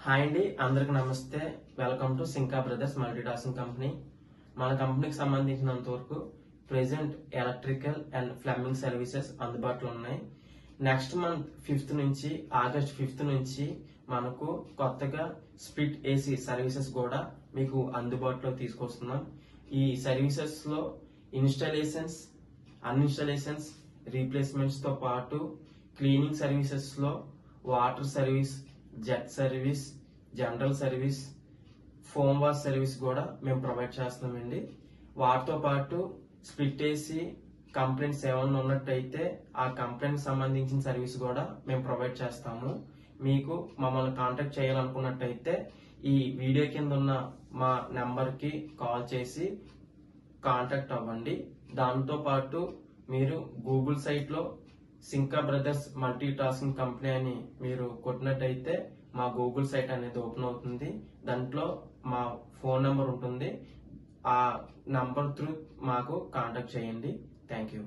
Hi అండి, అందరికి నమస్తే. Welcome to Sinka brothers multi tasking company. మన కంపెనీకి సంబంధించినంత వరకు present electrical and plumbing services అందుబాటులో ఉన్నాయి. నెక్స్ట్ మంత్ 5th నుంచి ఆగస్ట్ 5th నుంచి మనకు కొత్తగా స్ప్లిట్ ఏసీ సర్వీసెస్ కూడా మీకు అందుబాటులో తీసుకొస్తున్నాం. ఈ సర్వీసెస్ లో ఇన్స్టాలేషన్స్, అన్ఇన్స్టాలేషన్స్, రీప్లేస్మెంట్స్ తో పాటు క్లీనింగ్ సర్వీసెస్ లో water service, jet service, general service, foam wash service కూడా మేము ప్రొవైడ్ చేస్తున్నామండి. వాటితో పాటు స్ప్లిట్ ఏసీ కంప్లైంట్స్ ఏమైనా ఉన్నట్టయితే ఆ కంప్లైంట్ సంబంధించిన సర్వీస్ కూడా మేము ప్రొవైడ్ చేస్తాము. మీకు మమ్మల్ని కాంటాక్ట్ చేయాలనుకున్నట్టయితే ఈ వీడియో కింద ఉన్న మా నెంబర్ కి కాల్ చేసి కాంటాక్ట్ అవ్వండి. దాంతో పాటు మీరు గూగుల్ సైట్ లో Simka brothers multi tasking company అని మీరు కొట్టినట్టయితే మా గూగుల్ సైట్ అనేది ఓపెన్ అవుతుంది. దాంట్లో మా ఫోన్ నెంబర్ ఉంటుంది. ఆ నంబర్ త్రూ మాకు కాంటాక్ట్ చేయండి. Thank you.